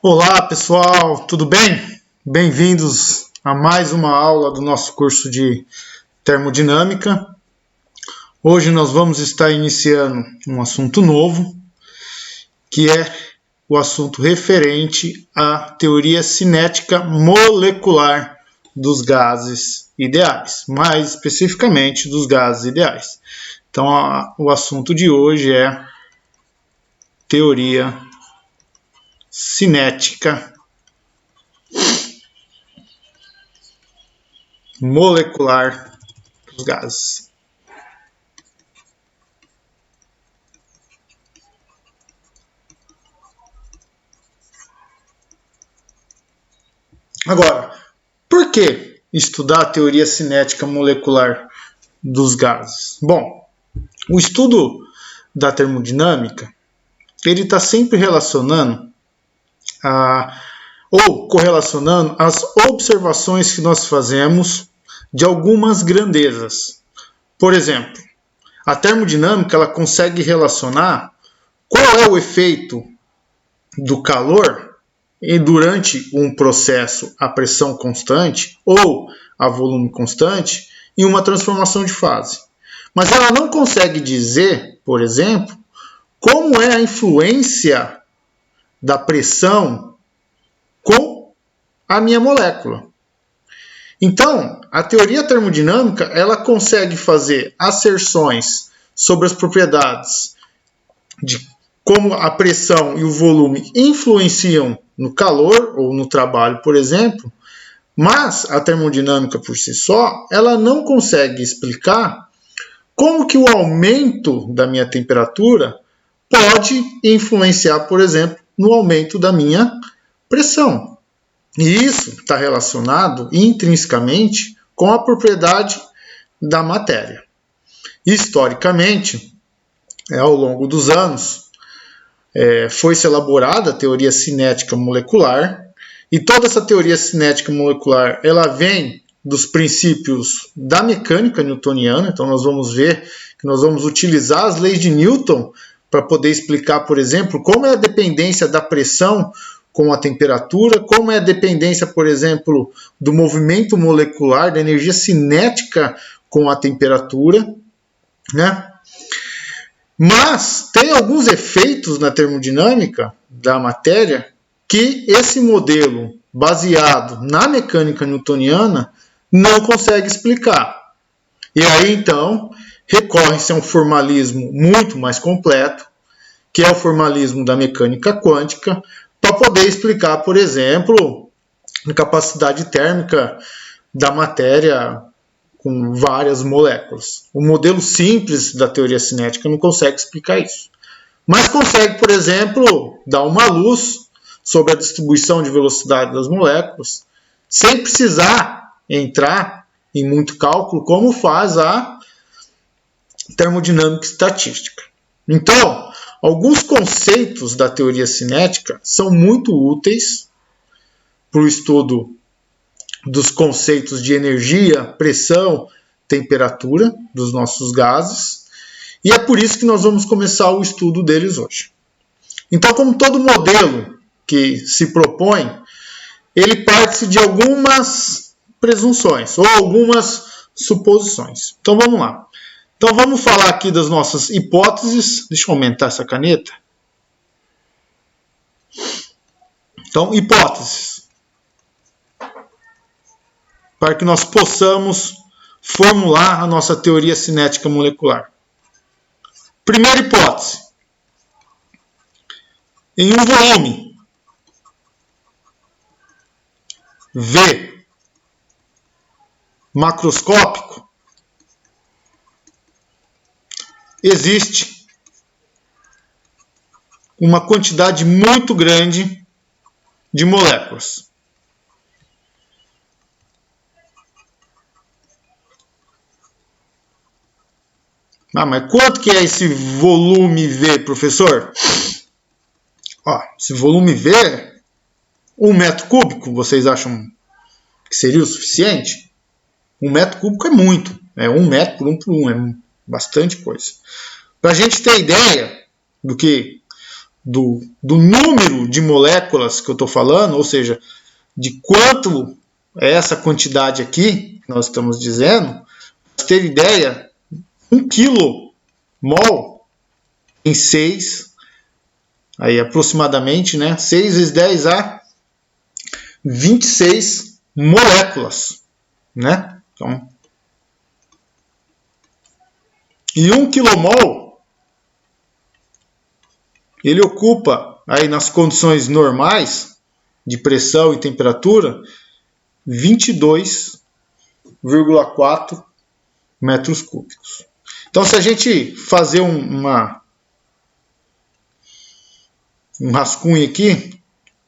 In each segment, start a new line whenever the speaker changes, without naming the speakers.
Olá pessoal, tudo bem? Bem-vindos a mais uma aula do nosso curso de termodinâmica. Hoje nós vamos estar iniciando um assunto novo, que é o assunto referente à teoria cinética molecular dos gases ideais, mais especificamente dos gases ideais. Então, o assunto de hoje é teoria cinética molecular dos gases. Agora, por que estudar a teoria cinética molecular dos gases? Bom, o estudo da termodinâmica ele está sempre relacionando ou correlacionando as observações que nós fazemos de algumas grandezas. Por exemplo, a termodinâmica ela consegue relacionar qual é o efeito do calor e durante um processo a pressão constante ou a volume constante em uma transformação de fase. Mas ela não consegue dizer, por exemplo, como é a influência da pressão com a minha molécula. Então, a teoria termodinâmica ela consegue fazer asserções sobre as propriedades de como a pressão e o volume influenciam no calor ou no trabalho, por exemplo, mas a termodinâmica por si só, ela não consegue explicar como que o aumento da minha temperatura pode influenciar, por exemplo, no aumento da minha pressão. E isso está relacionado intrinsecamente com a propriedade da matéria. Historicamente, ao longo dos anos, foi-se elaborada a teoria cinética molecular, e toda essa teoria cinética molecular ela vem dos princípios da mecânica newtoniana. Então nós vamos ver que nós vamos utilizar as leis de Newton para poder explicar, por exemplo, como é a dependência da pressão com a temperatura, como é a dependência, por exemplo, do movimento molecular, da energia cinética com a temperatura, né? Mas tem alguns efeitos na termodinâmica da matéria que esse modelo baseado na mecânica newtoniana não consegue explicar. E aí, então, recorre-se a um formalismo muito mais completo, que é o formalismo da mecânica quântica, para poder explicar, por exemplo, a capacidade térmica da matéria com várias moléculas. O modelo simples da teoria cinética não consegue explicar isso. Mas consegue, por exemplo, dar uma luz sobre a distribuição de velocidade das moléculas, sem precisar entrar em muito cálculo, como faz a termodinâmica estatística. Então, alguns conceitos da teoria cinética são muito úteis para o estudo dos conceitos de energia, pressão, temperatura dos nossos gases, e é por isso que nós vamos começar o estudo deles hoje. Então, como todo modelo que se propõe, ele parte de algumas presunções ou algumas suposições. Então, vamos lá. Então, vamos falar aqui das nossas hipóteses. Deixa eu aumentar essa caneta. Então, hipóteses. Para que nós possamos formular a nossa teoria cinética molecular. Primeira hipótese. Em um volume V macroscópico, existe uma quantidade muito grande de moléculas. Mas quanto que é esse volume V, professor? Esse volume V, 1 metro cúbico, vocês acham que seria o suficiente? 1 metro cúbico é muito. É 1 metro por 1 por 1, é bastante coisa. Para a gente ter ideia do que do número de moléculas que eu estou falando, ou seja, de quanto é essa quantidade aqui que nós estamos dizendo, para ter ideia, 1 kmol em 6, aí aproximadamente, né, 6 vezes 10 a 26 moléculas, né? Então, e 1 kmol ele ocupa aí nas condições normais de pressão e temperatura 22,4 metros cúbicos. Então, se a gente fazer um rascunho aqui,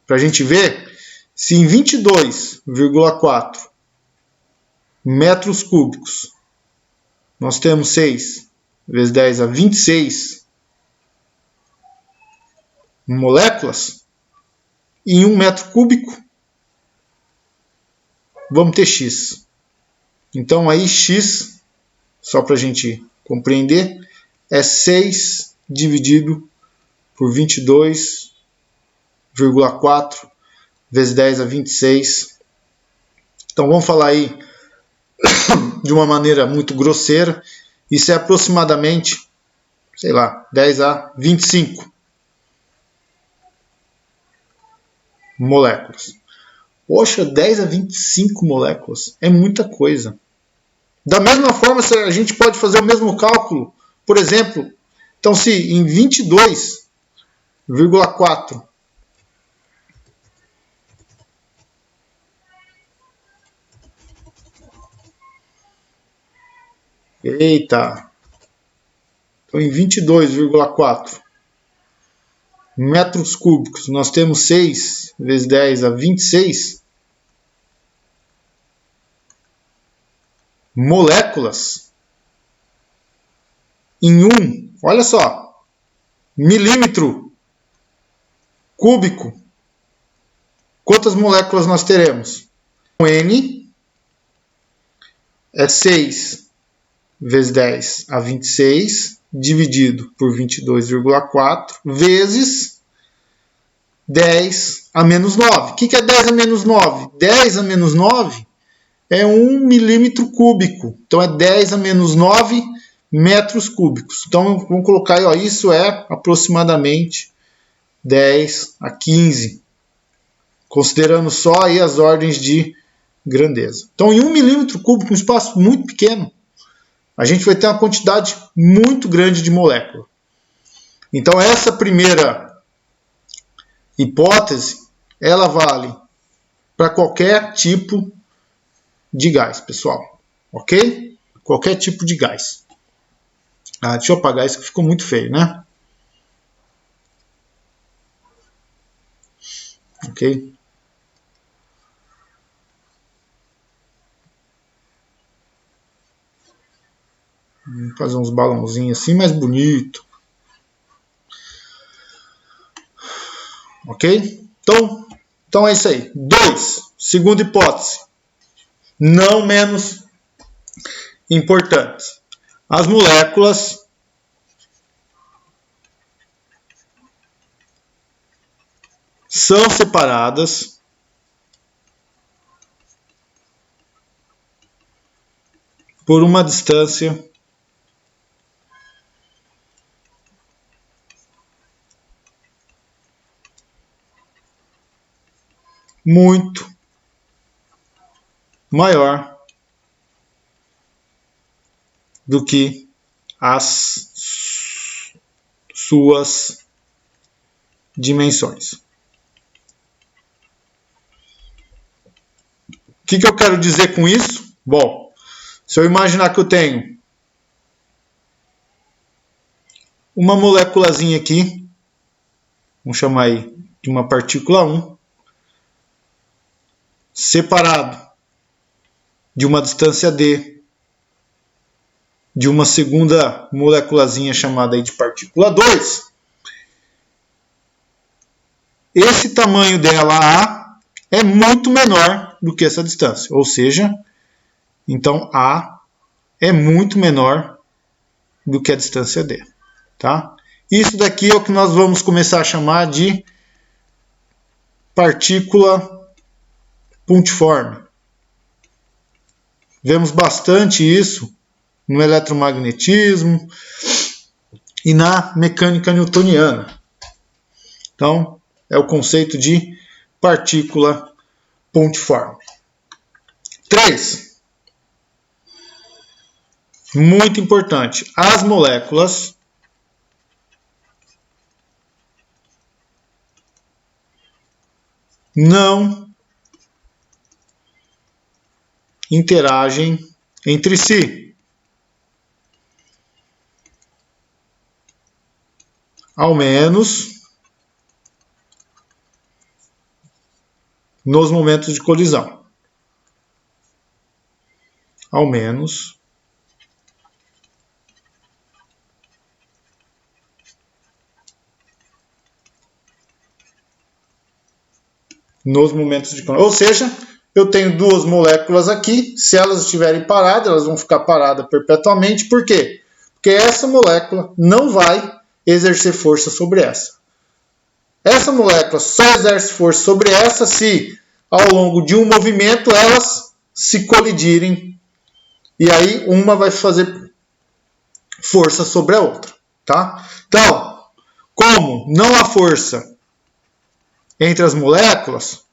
para a gente ver, se em 22,4 metros cúbicos nós temos 6 vezes 10 a 26 moléculas, em 1 metro cúbico vamos ter X. Então aí X, só para a gente compreender, é 6 dividido por 22,4 vezes 10 a 26. Então vamos falar aí de uma maneira muito grosseira. Isso é aproximadamente, sei lá, 10 a 25 moléculas. Poxa, 10 a 25 moléculas é muita coisa. Da mesma forma, a gente pode fazer o mesmo cálculo, por exemplo, então se em 22,4 eita, então em 22,4 metros cúbicos nós temos 6 vezes 10 a 26 moléculas em 1, olha só, milímetro cúbico. Quantas moléculas nós teremos? N é 6 vezes 10 a 26 dividido por 22,4 vezes 10 a menos 9. O que é 10 a menos 9? 10 a menos 9 é 1 milímetro cúbico. Então é 10 a menos 9 metros cúbicos. Então vamos colocar aí, ó, isso é aproximadamente 10 a 15. Considerando só aí as ordens de grandeza. Então em 1 milímetro cúbico, um espaço muito pequeno, a gente vai ter uma quantidade muito grande de molécula. Então essa primeira hipótese, ela vale para qualquer tipo de gás, pessoal. Ok? Qualquer tipo de gás. Deixa eu apagar isso que ficou muito feio, né? Ok? Vamos fazer uns balãozinhos assim, mais bonito. Ok? Então é isso aí. 2. Segunda hipótese. Não menos importante. As moléculas são separadas por uma distância muito maior do que as suas dimensões. O que eu quero dizer com isso? Bom, se eu imaginar que eu tenho uma moléculazinha aqui, vamos chamar aí de uma partícula 1, separado de uma distância d, de uma segunda moléculazinha chamada aí de partícula 2, esse tamanho dela, A, é muito menor do que essa distância. Ou seja, então A é muito menor do que a distância D. Tá? Isso daqui é o que nós vamos começar a chamar de partícula pontiforme. Vemos bastante isso no eletromagnetismo e na mecânica newtoniana. Então, é o conceito de partícula pontiforme. 3. Muito importante. As moléculas não interagem entre si. Ao menos nos momentos de colisão. Ao menos nos momentos de colisão. Ou seja, eu tenho duas moléculas aqui, se elas estiverem paradas, elas vão ficar paradas perpetuamente. Por quê? Porque essa molécula não vai exercer força sobre essa. Essa molécula só exerce força sobre essa se, ao longo de um movimento, elas se colidirem. E aí, uma vai fazer força sobre a outra. Tá? Então, como não há força entre as moléculas,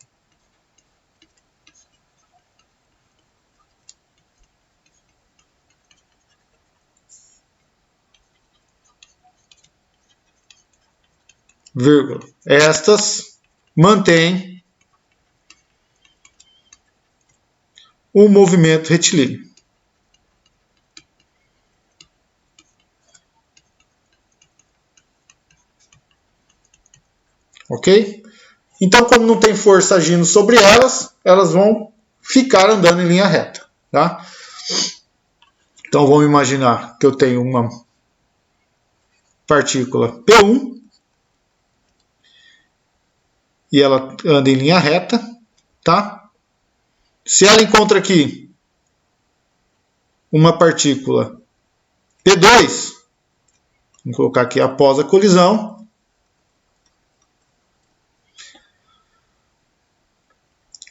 vírgula, estas mantêm o movimento retilíneo. Ok? Então, como não tem força agindo sobre elas, elas vão ficar andando em linha reta. Tá? Então, vamos imaginar que eu tenho uma partícula P1 e ela anda em linha reta. Tá? Se ela encontra aqui uma partícula P2, vamos colocar aqui após a colisão,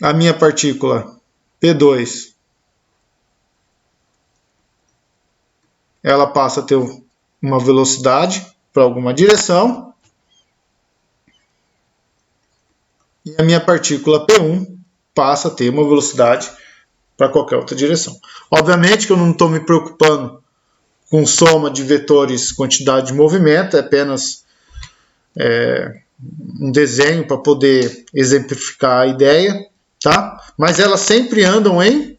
a minha partícula P2 ela passa a ter uma velocidade para alguma direção e a minha partícula P1 passa a ter uma velocidade para qualquer outra direção. Obviamente que eu não estou me preocupando com soma de vetores quantidade de movimento, é apenas um desenho para poder exemplificar a ideia, tá? Mas elas sempre andam em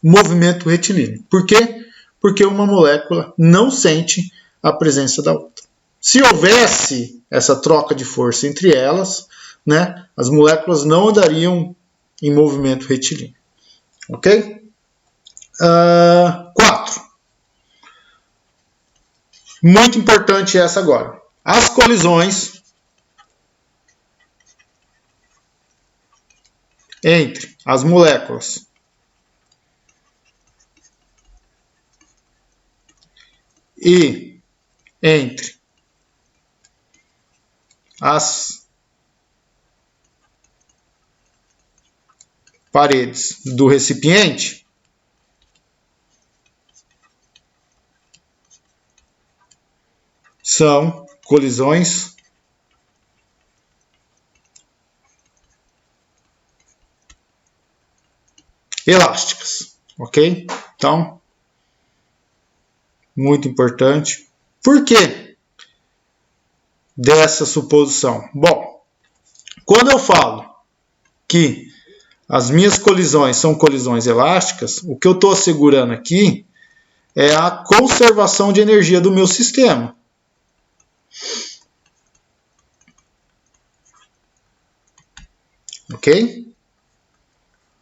movimento retilíneo. Por quê? Porque uma molécula não sente a presença da outra. Se houvesse essa troca de força entre elas, né, as moléculas não andariam em movimento retilíneo. Ok? 4. Muito importante essa agora. As colisões entre as moléculas e entre as paredes do recipiente são colisões elásticas, ok? Então, muito importante. Por que dessa suposição? Bom, quando eu falo que as minhas colisões são colisões elásticas, o que eu estou assegurando aqui é a conservação de energia do meu sistema. Ok?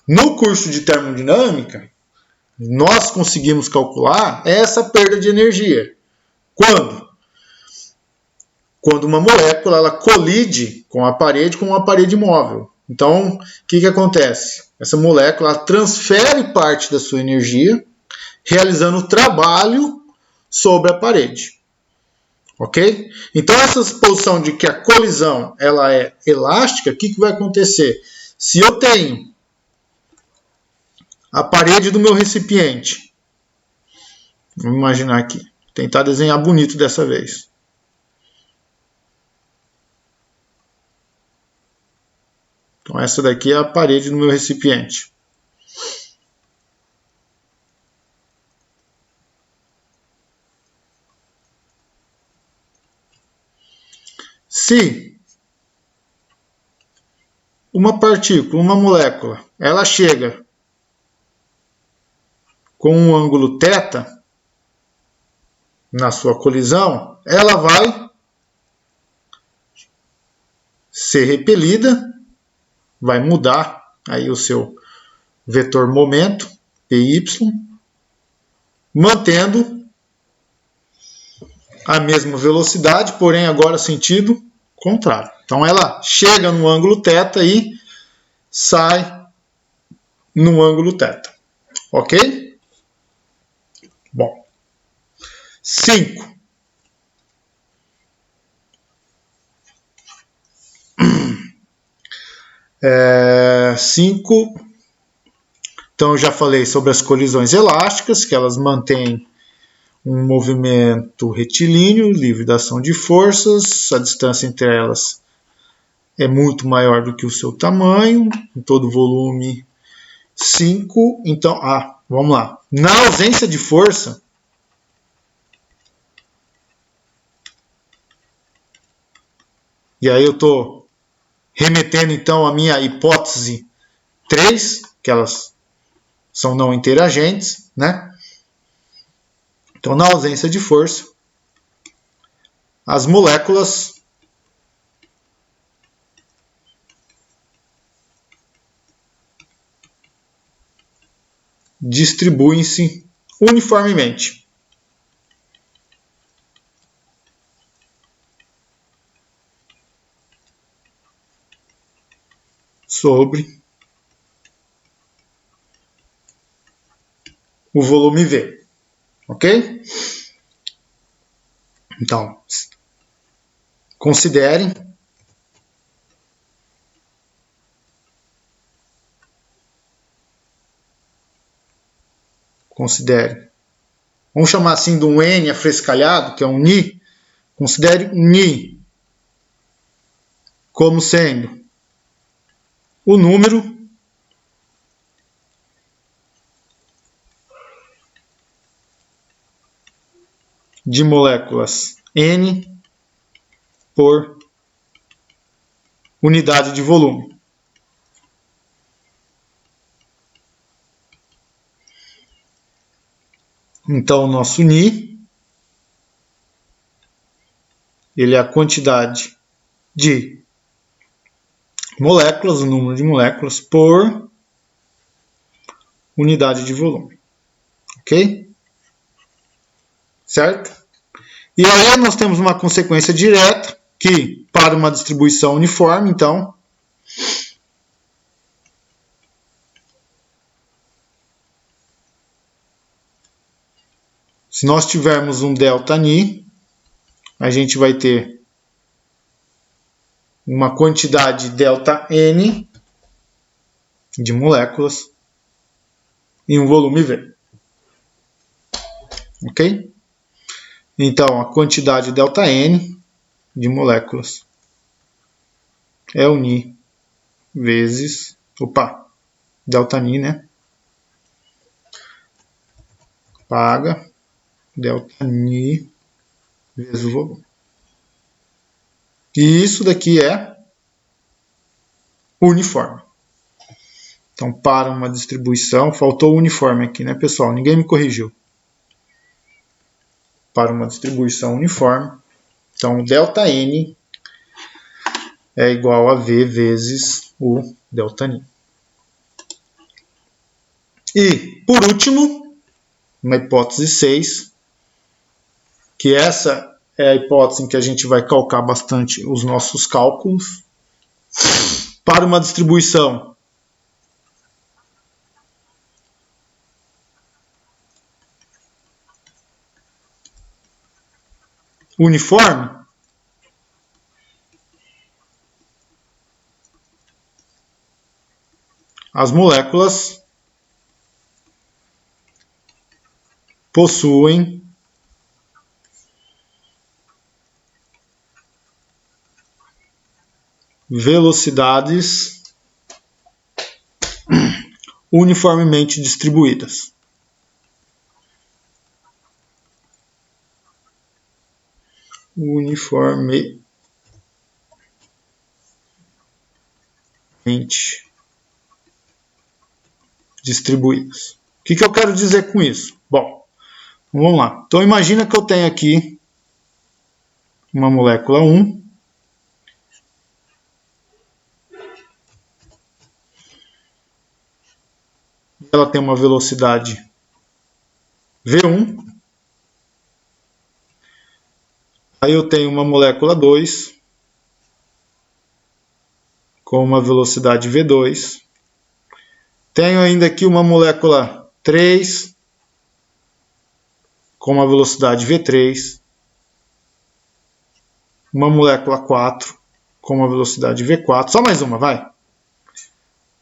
No curso de termodinâmica, nós conseguimos calcular essa perda de energia. Quando? Quando uma molécula ela colide com uma parede móvel. Então, o que acontece? Essa molécula ela transfere parte da sua energia, realizando trabalho sobre a parede. Ok? Então, essa suposição de que a colisão ela é elástica, o que vai acontecer? Se eu tenho a parede do meu recipiente, vamos imaginar aqui, tentar desenhar bonito dessa vez. Então, essa daqui é a parede do meu recipiente. Se uma partícula, uma molécula, ela chega com um ângulo θ na sua colisão, ela vai ser repelida, vai mudar aí o seu vetor momento, py, mantendo a mesma velocidade, porém agora sentido contrário. Então ela chega no ângulo θ e sai no ângulo θ. Ok? Bom. 5. Então eu já falei sobre as colisões elásticas, que elas mantêm um movimento retilíneo, livre da ação de forças, a distância entre elas é muito maior do que o seu tamanho, em todo volume 5. Então, vamos lá. Na ausência de força, e aí eu estou remetendo então à minha hipótese 3, que elas são não interagentes, né? Então, na ausência de força, as moléculas distribuem-se uniformemente sobre o volume V. Ok? Então, considerem vamos chamar assim de um N afrescalhado, que é um Ni. Considere Ni como sendo o número de moléculas N por unidade de volume. Então, o nosso Ni ele é a quantidade de moléculas, o número de moléculas por unidade de volume. Ok? Certo? E aí nós temos uma consequência direta que, para uma distribuição uniforme, então, se nós tivermos um ΔΝi, a gente vai ter uma quantidade ΔN de moléculas em um volume V. Ok? Então, a quantidade ΔN de moléculas é o Ni vezes... ΔNi, né? Paga ΔNi vezes o volume. E isso daqui é uniforme. Então, para uma distribuição, faltou o uniforme aqui, né, pessoal? Ninguém me corrigiu. Para uma distribuição uniforme, então, ΔN é igual a V vezes o ΔNi. E, por último, uma hipótese 6, que essa é a hipótese em que a gente vai calcar bastante os nossos cálculos. Para uma distribuição uniforme, as moléculas possuem velocidades uniformemente distribuídas. Uniformemente distribuídas. O que eu quero dizer com isso? Bom, vamos lá. Então imagina que eu tenho aqui uma molécula 1. Ela tem uma velocidade V1. Aí eu tenho uma molécula 2 com uma velocidade V2. Tenho ainda aqui uma molécula 3 com uma velocidade V3. Uma molécula 4 com uma velocidade V4. Só mais uma, vai.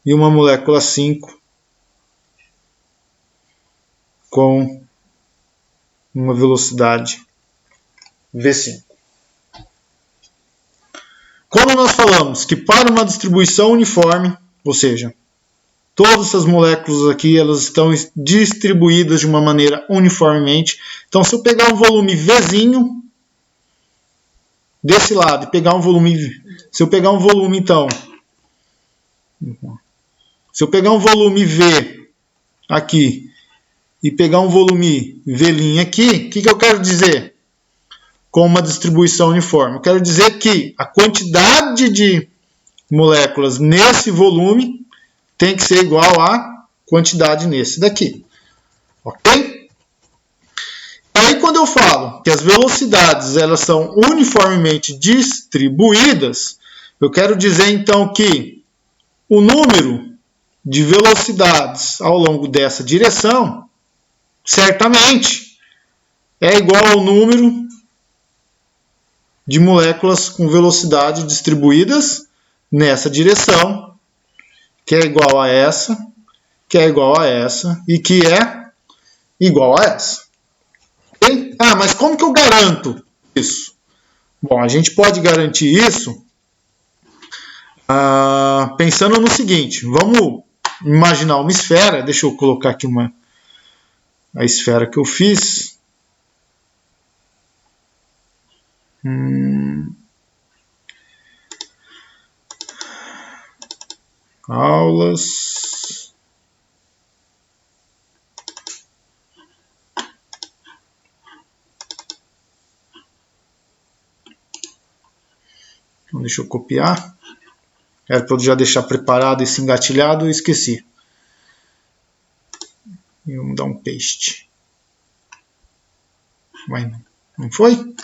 E uma molécula 5 com uma velocidade V5. Como nós falamos que para uma distribuição uniforme, ou seja, todas essas moléculas aqui elas estão distribuídas de uma maneira uniformemente. Então, se eu pegar um volume Vzinho desse lado e pegar um volume, se eu pegar um volume então, se eu pegar um volume V aqui e pegar um volume V' aqui, o que eu quero dizer com uma distribuição uniforme? Eu quero dizer que a quantidade de moléculas nesse volume tem que ser igual à quantidade nesse daqui. Ok? Aí quando eu falo que as velocidades elas são uniformemente distribuídas, eu quero dizer então que o número de velocidades ao longo dessa direção certamente é igual ao número de moléculas com velocidade distribuídas nessa direção, que é igual a essa, que é igual a essa e que é igual a essa. Okay? Ah, mas como que eu garanto isso? Bom, a gente pode garantir isso pensando no seguinte. Vamos imaginar uma esfera. Deixa eu colocar aqui a esfera que eu fiz. Aulas. Então, deixa eu copiar. Era para eu já deixar preparado esse engatilhado e esqueci. E vamos dar um paste. Vai, não foi?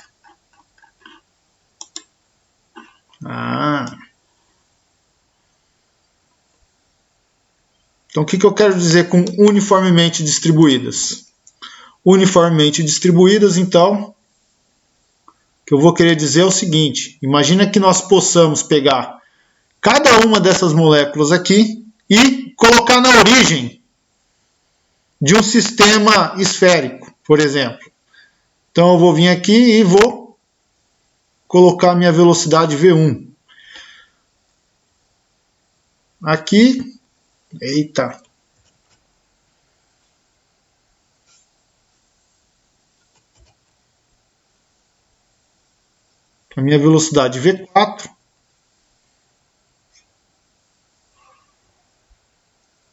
Então, o que eu quero dizer com uniformemente distribuídas? Uniformemente distribuídas, então, o que eu vou querer dizer é o seguinte. Imagina que nós possamos pegar cada uma dessas moléculas aqui e colocar na origem de um sistema esférico, por exemplo. Então, eu vou vir aqui e vou colocar minha velocidade V1. Aqui. Eita. A minha velocidade V4.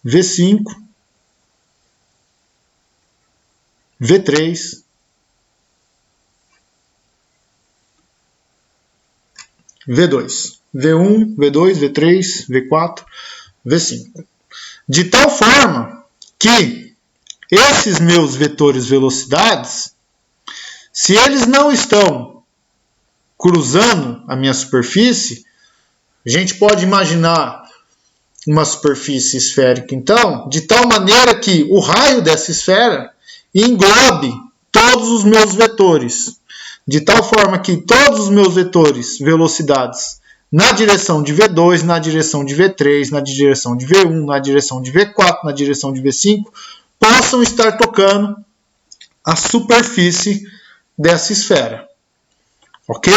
V5. V3. V2. V1, V2, V3, V4, V5. De tal forma que esses meus vetores velocidades, se eles não estão cruzando a minha superfície, a gente pode imaginar uma superfície esférica, então, de tal maneira que o raio dessa esfera englobe todos os meus vetores. de tal forma que todos os meus vetores, velocidades, na direção de V2, na direção de V3, na direção de V1, na direção de V4, na direção de V5, possam estar tocando a superfície dessa esfera. Ok?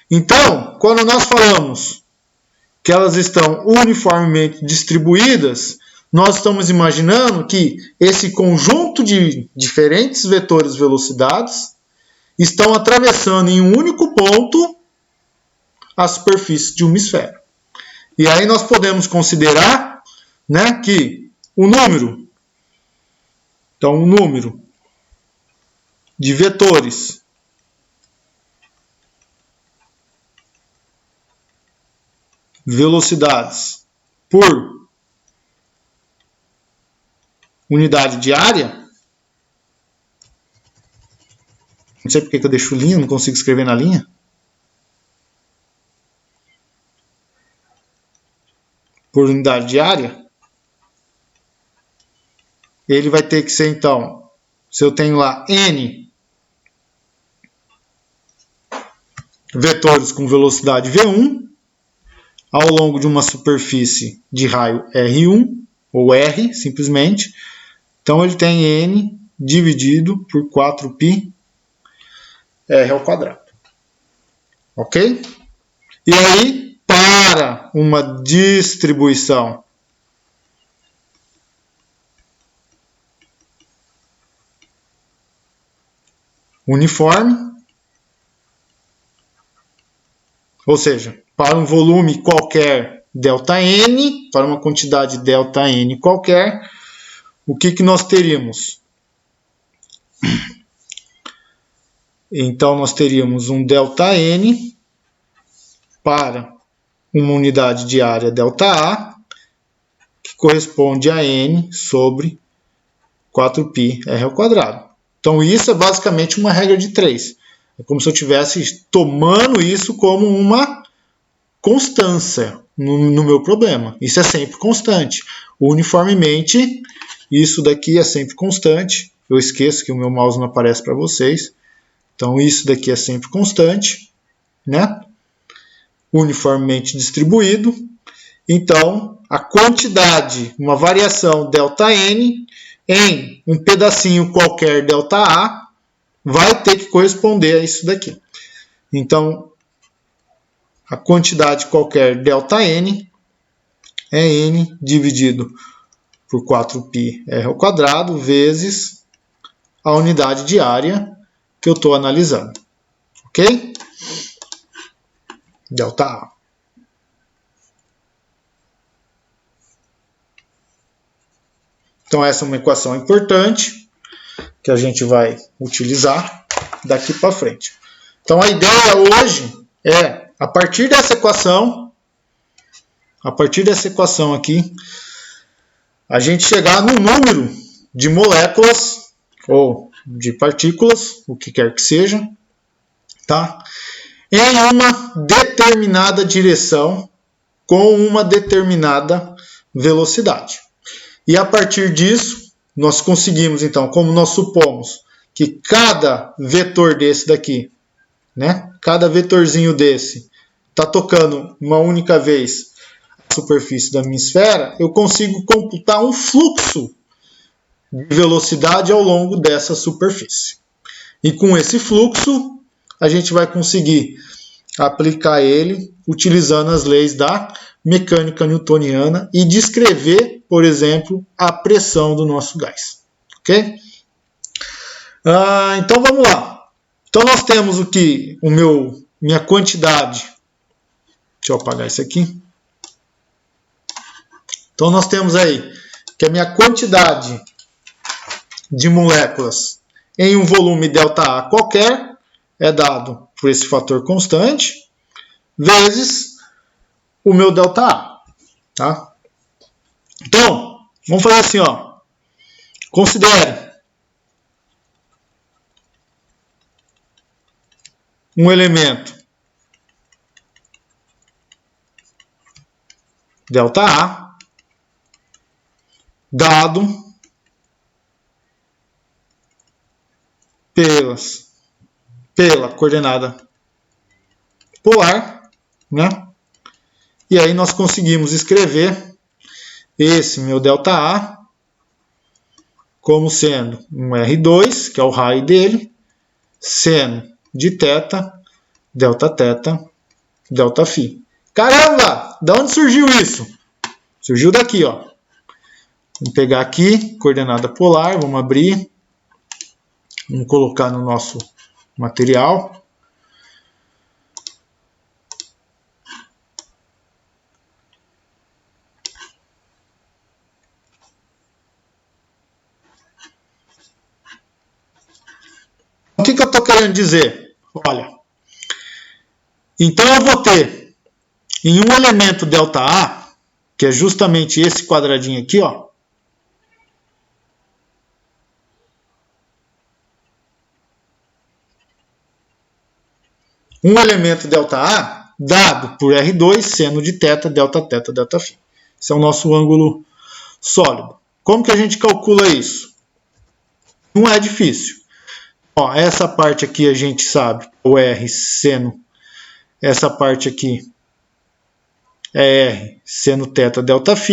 Então, quando nós falamos que elas estão uniformemente distribuídas, nós estamos imaginando que esse conjunto de diferentes vetores velocidades estão atravessando em um único ponto a superfície de uma esfera. E aí nós podemos considerar, né, que o número de vetores velocidades por unidade de área, não sei porque que eu deixo linha, não consigo escrever na linha, por unidade de área, ele vai ter que ser, então, se eu tenho lá N vetores com velocidade V1, ao longo de uma superfície de raio R1, ou R, simplesmente, então ele tem N dividido por 4πr². Ok? E aí, para uma distribuição uniforme, ou seja, para um volume qualquer ΔN, para uma quantidade ΔN qualquer, o que nós teríamos? Então, nós teríamos um ΔN para uma unidade de área ΔA, que corresponde a N sobre 4πr². Então, isso é basicamente uma regra de 3. É como se eu estivesse tomando isso como uma constância no meu problema. Isso é sempre constante. Uniformemente, isso daqui é sempre constante. Eu esqueço que o meu mouse não aparece para vocês. Então, isso daqui é sempre constante, né? Uniformemente distribuído. Então, a quantidade, uma variação ΔN em um pedacinho qualquer ΔA vai ter que corresponder a isso daqui. Então, a quantidade qualquer ΔN é N dividido por 4πr² vezes a unidade de área que eu estou analisando. Ok? ΔA. Então, essa é uma equação importante que a gente vai utilizar daqui para frente. Então, a ideia hoje é, a partir dessa equação aqui, a gente chegar no número de moléculas ou de partículas, o que quer que seja, tá? Em uma determinada direção com uma determinada velocidade. E a partir disso, nós conseguimos, então, como nós supomos que cada vetor desse daqui, né, cada vetorzinho desse, está tocando uma única vez a superfície da minha esfera, eu consigo computar um fluxo de velocidade ao longo dessa superfície. E com esse fluxo, a gente vai conseguir aplicar ele utilizando as leis da mecânica newtoniana e descrever, por exemplo, a pressão do nosso gás. Ok? Então vamos lá. Então nós temos o que? Minha quantidade. Deixa eu apagar isso aqui. Então nós temos aí que a minha quantidade de moléculas em um volume ΔA qualquer é dado por esse fator constante vezes o meu ΔA. Tá? Então, vamos fazer assim, ó. Considere um elemento ΔA dado pelas pela coordenada polar, né? E aí nós conseguimos escrever esse meu ΔA como sendo um R2, que é o raio dele, seno de θ, Δθ, ΔΦ. Caramba! Da onde surgiu isso? Surgiu daqui, ó. Vamos pegar aqui, coordenada polar, vamos abrir, vamos colocar no nosso material. O que eu estou querendo dizer? Olha, então eu vou ter em um elemento ΔA, que é justamente esse quadradinho aqui, ó, um elemento ΔA dado por R2 seno de θ, Δθ, ΔΦ. Esse é o nosso ângulo sólido. Como que a gente calcula isso? Não é difícil. Ó, essa parte aqui a gente sabe, o R seno, essa parte aqui é R seno θ, ΔΦ.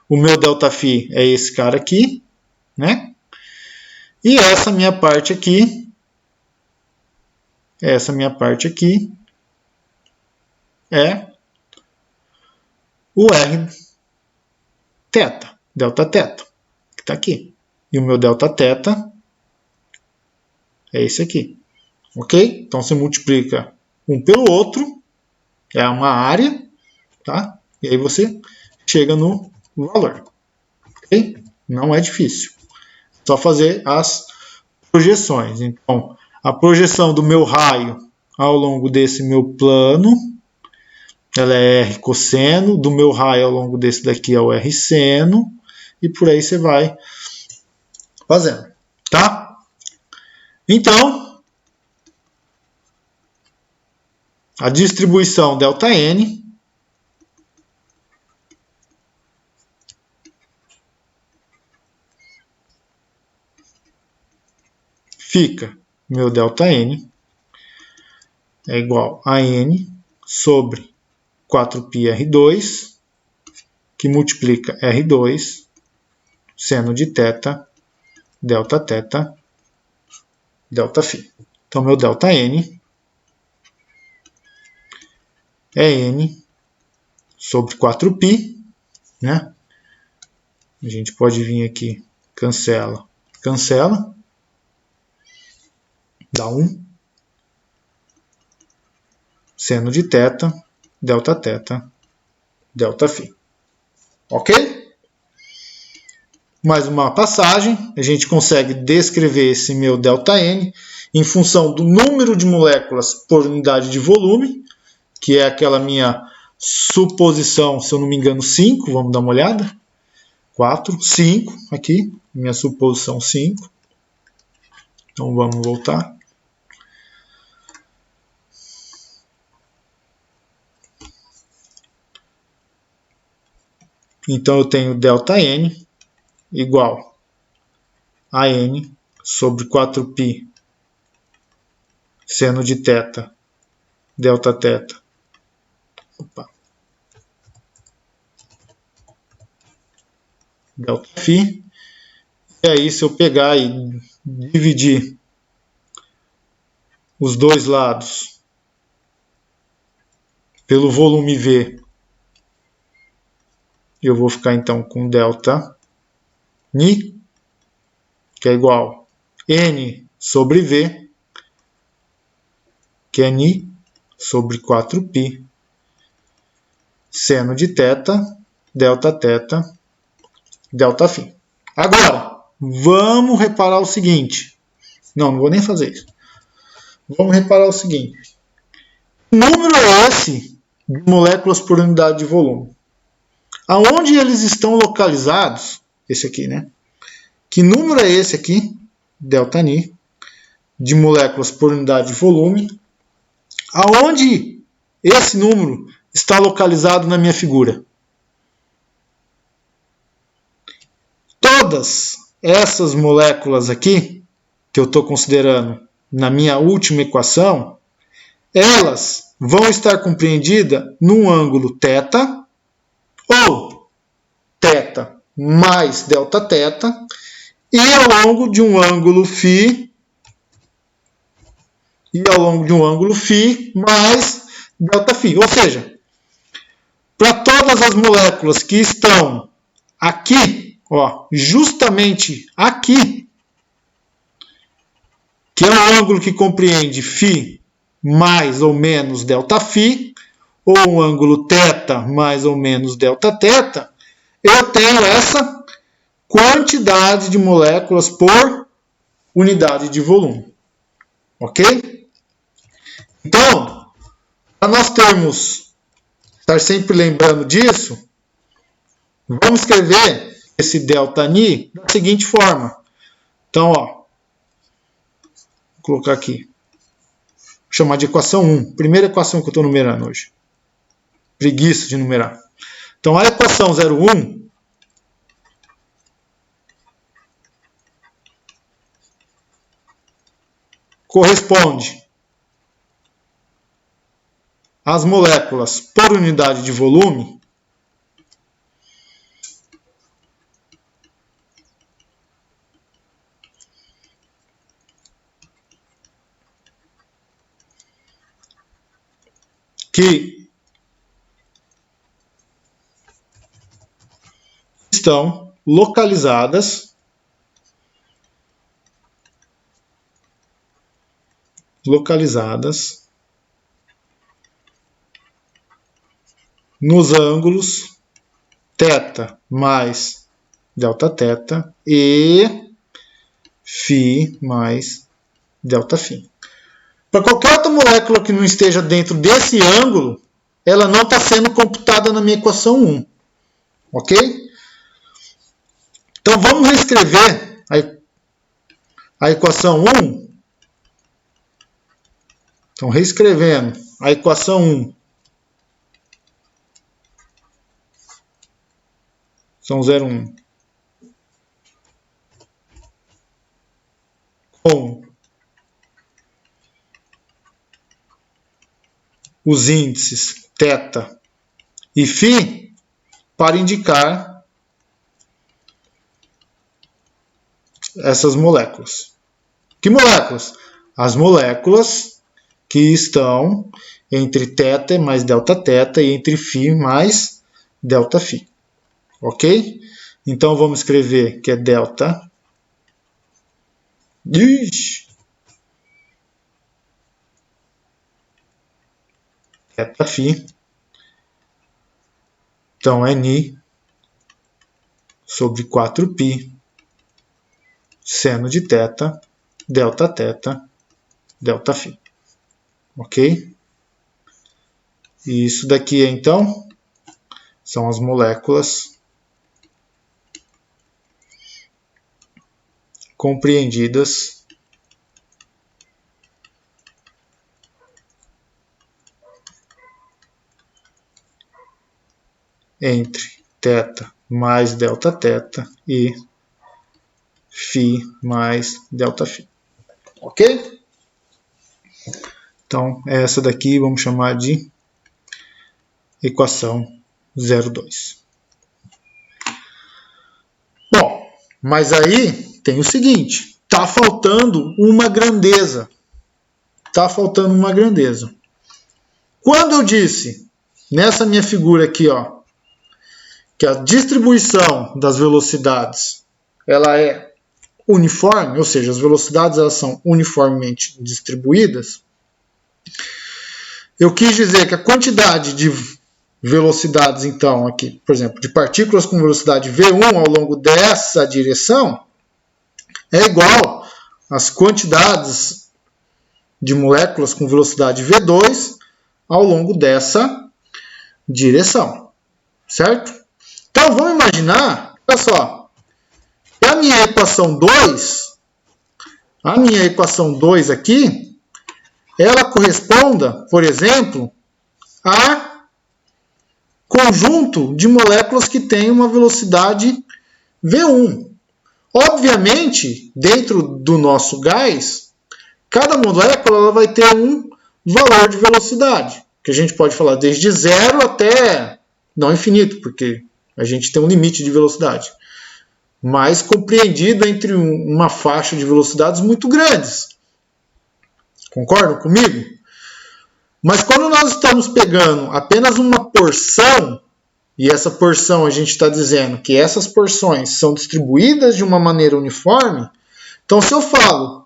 O meu ΔΦ é esse cara aqui, né? E essa minha parte aqui é o R θ, Δθ, que está aqui. E o meu Δθ é esse aqui. Ok? Então você multiplica um pelo outro, é uma área, tá? E aí você chega no valor. Ok? Não é difícil. É só fazer as projeções. Então, a projeção do meu raio ao longo desse meu plano, ela é R cosseno, do meu raio ao longo desse daqui é o R seno, e por aí você vai fazendo, tá? Então, a distribuição ΔN fica, meu ΔN é igual a N sobre 4πr2, que multiplica R2, seno de θ, Δθ, ΔΦ. Então, meu ΔN é N sobre 4π, né? A gente pode vir aqui, cancela, dá 1, seno de θ, Δθ, ΔΦ. Ok? Mais uma passagem, a gente consegue descrever esse meu ΔN em função do número de moléculas por unidade de volume, que é aquela minha suposição, se eu não me engano, 5, vamos dar uma olhada. 4, 5, aqui, minha suposição 5. Então vamos voltar. Então eu tenho ΔN igual a N sobre 4π seno de θ, Δθ. ΔΦ. E aí, se eu pegar e dividir os dois lados pelo volume V, eu vou ficar então com ΔNi, que é igual a N sobre V, que é Ni sobre 4π seno de θ, Δθ, ΔΦ. Agora, vamos reparar o seguinte. Não vou nem fazer isso. Vamos reparar o seguinte. Que número é esse de moléculas por unidade de volume? Aonde eles estão localizados? Esse aqui, né? Que número é esse aqui, ΔNi, de moléculas por unidade de volume? Aonde esse número está localizado na minha figura? Todas essas moléculas aqui, que eu estou considerando na minha última equação, elas vão estar compreendidas num ângulo θ, ou θ mais Δθ, e ao longo de um ângulo φ, mais ΔΦ. Ou seja, para todas as moléculas que estão aqui, ó, justamente aqui, que é um ângulo que compreende φ mais ou menos ΔΦ, ou um ângulo θ mais ou menos Δθ, eu tenho essa quantidade de moléculas por unidade de volume. Ok? Então, para nós estar sempre lembrando disso, vamos escrever esse ΔNi da seguinte forma. Então, ó, vou colocar aqui. Vou chamar de equação 1. Primeira equação que eu estou numerando hoje. Preguiça de numerar. Então, a equação 01 corresponde às moléculas por unidade de volume que estão localizadas nos ângulos θ mais Δθ e φ mais ΔΦ. Para qualquer outra molécula que não esteja dentro desse ângulo, ela não está sendo computada na minha equação 1. Ok? Então vamos reescrever a equação 1. Então, reescrevendo a equação 1. São 01. Com os índices θ e φ para indicar essas moléculas. Que moléculas? As moléculas que estão entre θ mais Δθ e entre φ mais ΔΦ. Ok? Então vamos escrever que é delta. θφ. Então é Ni sobre 4π seno de θ, Δθ, ΔΦ. Ok? E isso daqui, então, são as moléculas compreendidas entre θ mais Δθ e φ mais ΔΦ. Ok? Então, essa daqui vamos chamar de equação 02. Bom, mas aí tem o seguinte, está faltando uma grandeza. Quando eu disse, nessa minha figura aqui, ó, que a distribuição das velocidades ela é uniforme, ou seja, as velocidades elas são uniformemente distribuídas, eu quis dizer que a quantidade de velocidades, então, aqui, por exemplo, de partículas com velocidade V1 ao longo dessa direção é igual às quantidades de moléculas com velocidade V2 ao longo dessa direção. Certo? Então, vamos imaginar, olha só, que a minha equação 2 aqui, ela corresponda, por exemplo, a conjunto de moléculas que tem uma velocidade V1. Obviamente, dentro do nosso gás, cada molécula ela vai ter um valor de velocidade, que a gente pode falar desde zero até não infinito, porque a gente tem um limite de velocidade, mas compreendido entre uma faixa de velocidades muito grandes. Concordam comigo? Mas quando nós estamos pegando apenas uma porção, e essa porção a gente está dizendo que essas porções são distribuídas de uma maneira uniforme, então se eu falo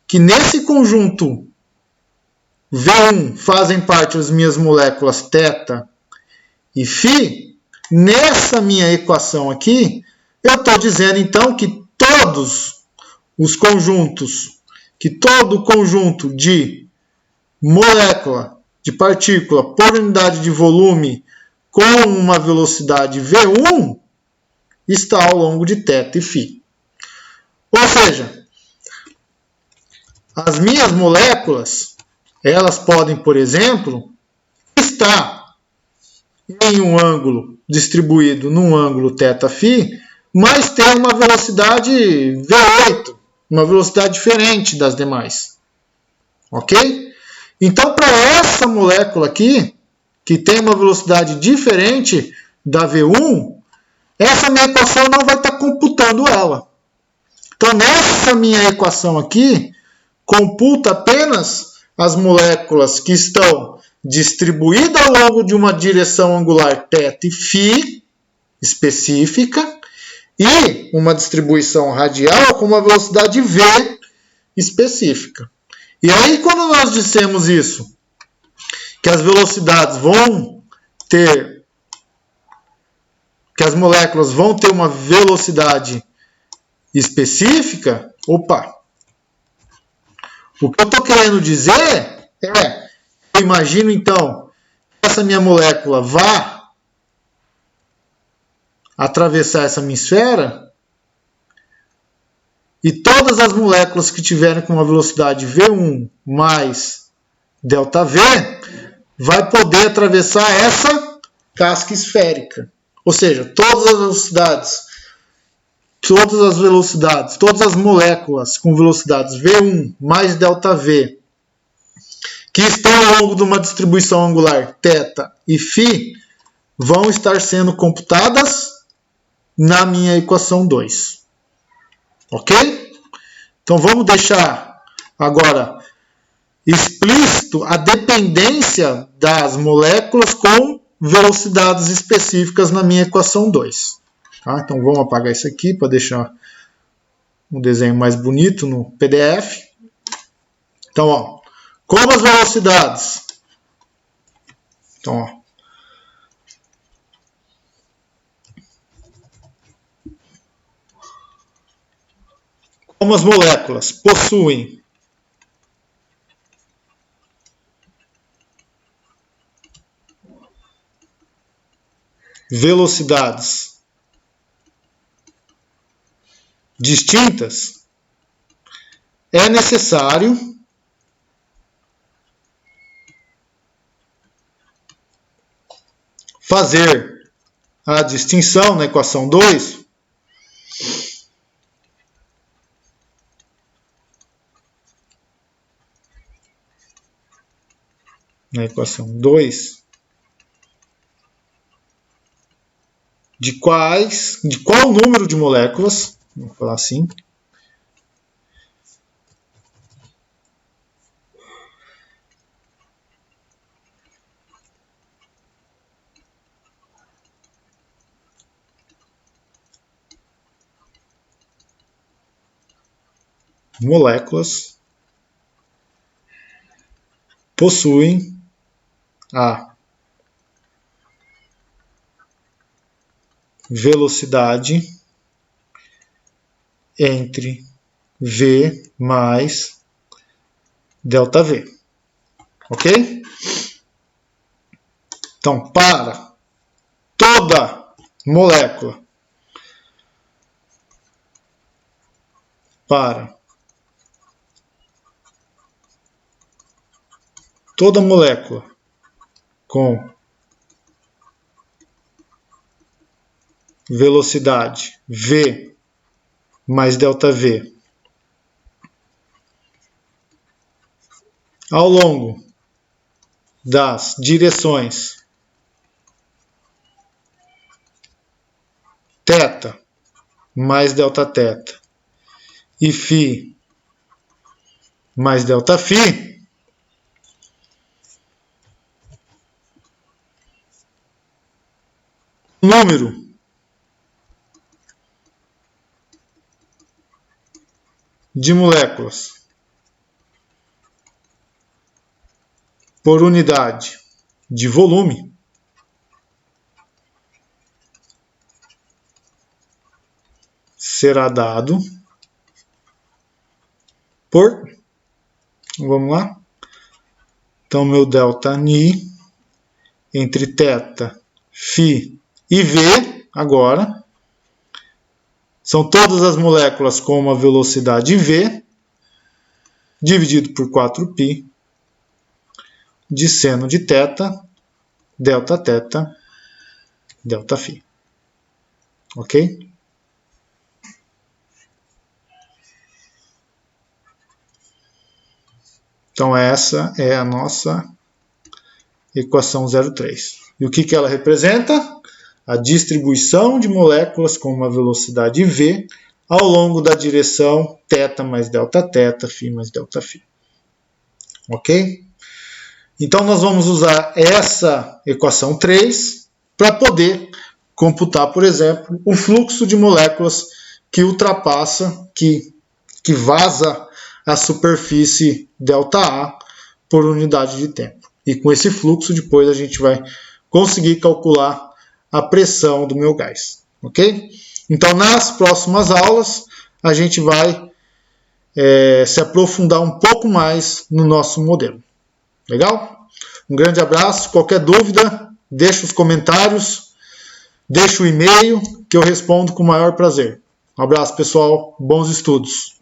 que nesse conjunto V1 fazem parte as minhas moléculas θ e φ, nessa minha equação aqui, eu estou dizendo então que todos os conjuntos, que todo conjunto de molécula, de partícula por unidade de volume com uma velocidade V1 está ao longo de θ e φ. Ou seja, as minhas moléculas, elas podem, por exemplo, estar em um ângulo distribuído num ângulo θ-φ, mas ter uma velocidade V8, uma velocidade diferente das demais. Ok? Então, para essa molécula aqui, que tem uma velocidade diferente da V1, essa minha equação não vai estar computando ela. Então, nessa minha equação aqui, computa apenas as moléculas que estão distribuídas ao longo de uma direção angular θ e φ específica e uma distribuição radial com uma velocidade v específica. E aí, quando nós dissemos isso, que as velocidades vão ter, que as moléculas vão ter uma velocidade específica, opa! O que eu estou querendo dizer é, eu imagino então, que essa minha molécula vá atravessar essa minha esfera e todas as moléculas que tiverem com uma velocidade V1 mais ΔV vai poder atravessar essa casca esférica. Ou seja, todas as moléculas com velocidades V1 mais ΔV que estão ao longo de uma distribuição angular θ e φ vão estar sendo computadas na minha equação 2. Ok? Então vamos deixar agora explícito a dependência das moléculas com velocidades específicas na minha equação 2. Tá? Então vamos apagar isso aqui para deixar um desenho mais bonito no PDF. Então, ó, como as velocidades. Então, ó, como as moléculas possuem velocidades distintas, é necessário fazer a distinção na equação 2 de qual número de moléculas, vamos falar assim, moléculas possuem a velocidade entre V mais ΔV. Ok? Então, para toda molécula, com velocidade V mais ΔV ao longo das direções θ mais Δθ e φ mais ΔΦ, o número de moléculas por unidade de volume será dado por, vamos lá, então meu ΔNi entre θ, φ e V, agora, são todas as moléculas com uma velocidade V, dividido por 4π, de seno de θ, Δθ, ΔΦ. Ok? Então essa é a nossa equação 03. E o que ela representa? A distribuição de moléculas com uma velocidade V ao longo da direção θ mais Δθ, φ mais ΔΦ. Ok? Então nós vamos usar essa equação 3 para poder computar, por exemplo, o fluxo de moléculas que ultrapassa, que vaza a superfície ΔA por unidade de tempo. E com esse fluxo depois a gente vai conseguir calcular a pressão do meu gás. Ok? Então nas próximas aulas a gente vai se aprofundar um pouco mais no nosso modelo. Legal? Um grande abraço. Qualquer dúvida, deixa os comentários, deixa o e-mail que eu respondo com o maior prazer. Um abraço, pessoal. Bons estudos.